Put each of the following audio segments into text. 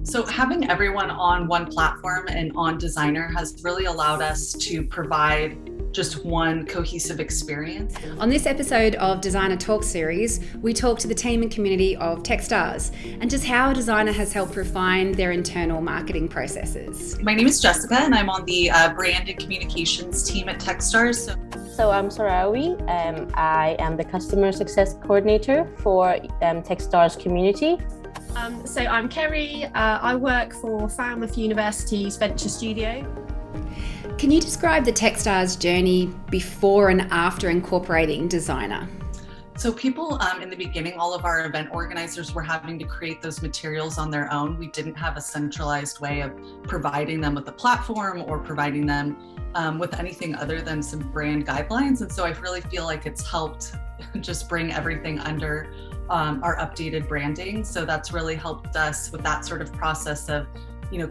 So having everyone on one platform and on Designer has really allowed us to provide just one cohesive experience. On this episode of Designer Talk series, we talk to the team and community of Techstars and just how a designer has helped refine their internal marketing processes. My name is Jessica and I'm on the brand and communications team at Techstars. So I'm Sarawi. I am the customer success coordinator for Techstars community. So I'm Kerry. I work for Falmouth University's Venture Studio. Can you describe the Techstars journey before and after incorporating Designer? So people in the beginning, all of our event organizers were having to create those materials on their own. We didn't have a centralized way of providing them with a platform or providing them with anything other than some brand guidelines. And so I really feel like it's helped just bring everything under our updated branding. So that's really helped us with that sort of process of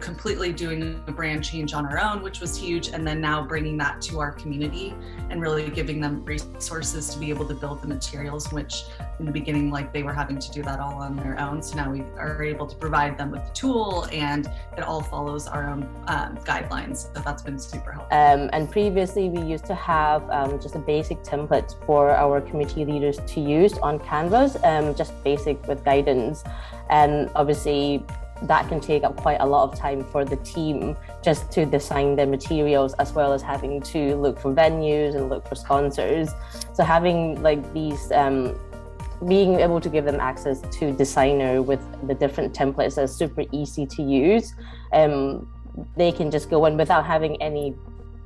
completely doing a brand change on our own, which was huge. And then now bringing that to our community and really giving them resources to be able to build the materials, which in the beginning, like they were having to do that all on their own. So now we are able to provide them with the tool and it all follows our own guidelines. So that's been super helpful. And previously we used to have just a basic template for our community leaders to use on Canvas, just basic with guidance. And obviously, that can take up quite a lot of time for the team just to design their materials, as well as having to look for venues and look for sponsors. So having like these, being able to give them access to Designer with the different templates that's super easy to use, they can just go in without having any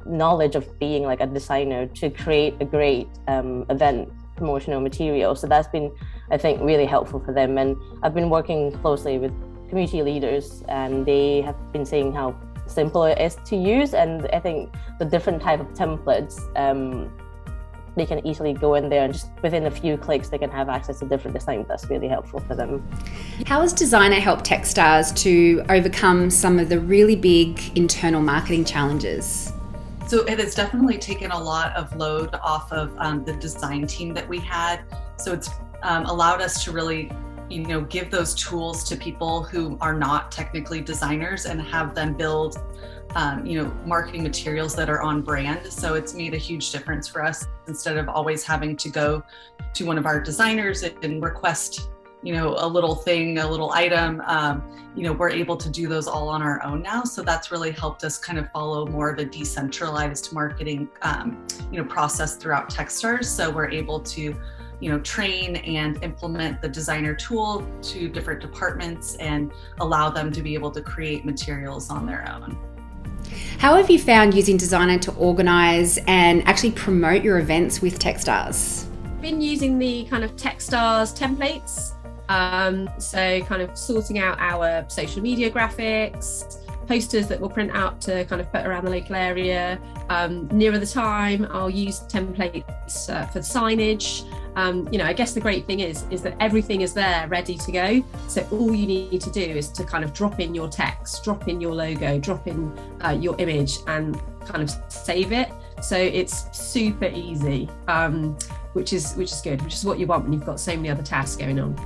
knowledge of being like a designer to create a great event promotional material. So that's been, I think, really helpful for them. And I've been working closely with community leaders and they have been saying how simple it is to use, and I think the different type of templates, they can easily go in there and just within a few clicks they can have access to different designs. That's really helpful for them. How has Designer helped Techstars to overcome some of the really big internal marketing challenges? So it has definitely taken a lot of load off of the design team that we had. So it's allowed us to really give those tools to people who are not technically designers and have them build, marketing materials that are on brand. So it's made a huge difference for us. Instead of always having to go to one of our designers and request, a little thing, a little item, we're able to do those all on our own now. So that's really helped us kind of follow more of a decentralized marketing, process throughout Techstars. So we're able to train and implement the designer tool to different departments and allow them to be able to create materials on their own. How have you found using Designer to organize and actually promote your events with Techstars? Been using the kind of Techstars templates, so kind of sorting out our social media graphics, posters that we'll print out to kind of put around the local area. Nearer the time, I'll use templates for signage. I guess the great thing is that everything is there ready to go. So all you need to do is to kind of drop in your text, drop in your logo, drop in your image and kind of save it. So it's super easy, which is good, which is what you want when you've got so many other tasks going on.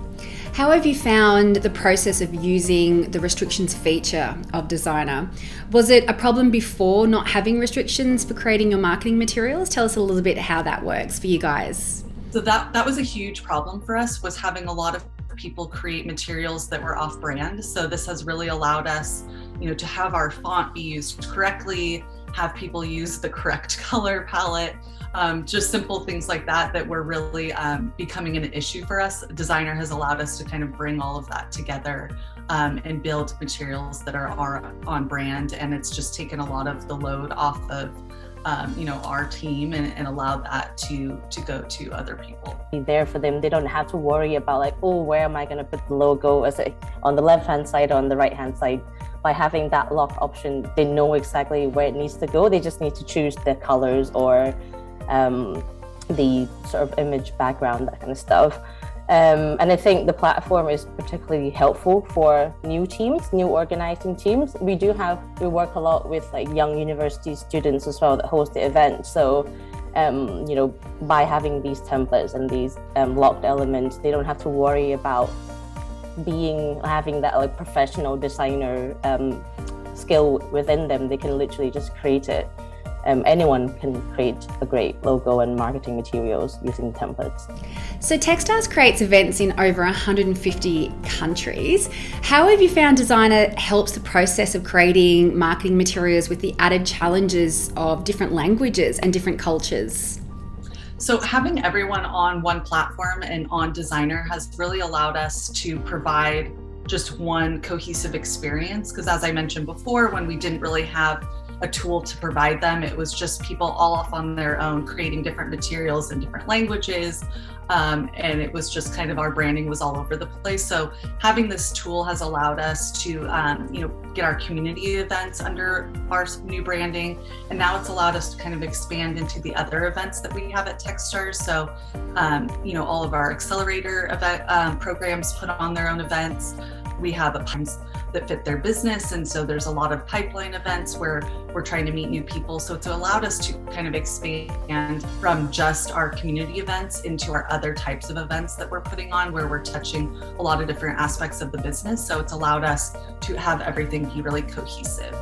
How have you found the process of using the restrictions feature of Designer? Was it a problem before not having restrictions for creating your marketing materials? Tell us a little bit how that works for you guys. So that was a huge problem for us, was having a lot of people create materials that were off brand. So this has really allowed us, to have our font be used correctly, have people use the correct color palette, just simple things like that were really becoming an issue for us. Designer has allowed us to kind of bring all of that together and build materials that are on brand. And it's just taken a lot of the load off of our team and allow that to go to other people. Be there for them. They don't have to worry about like, where am I going to put the logo? Is it on the left-hand side or on the right-hand side? By having that lock option, they know exactly where it needs to go. They just need to choose the colors or the sort of image background, that kind of stuff. And I think the platform is particularly helpful for new teams, new organizing teams. We work a lot with like young university students as well that host the event. So, by having these templates and these locked elements, they don't have to worry about having that like professional designer skill within them, they can literally just create it. Anyone can create a great logo and marketing materials using templates. So Techstars creates events in over 150 countries. How have you found Designer helps the process of creating marketing materials with the added challenges of different languages and different cultures? So having everyone on one platform and on Designer has really allowed us to provide just one cohesive experience. Because as I mentioned before, when we didn't really have a tool to provide them, it was just people all off on their own creating different materials in different languages. And it was just kind of, our branding was all over the place. So having this tool has allowed us to get our community events under our new branding. And now it's allowed us to kind of expand into the other events that we have at Techstars. So all of our accelerator event programs put on their own events. We have events that fit their business. And so there's a lot of pipeline events where we're trying to meet new people. So it's allowed us to kind of expand from just our community events into our other types of events that we're putting on, where we're touching a lot of different aspects of the business. So it's allowed us to have everything be really cohesive.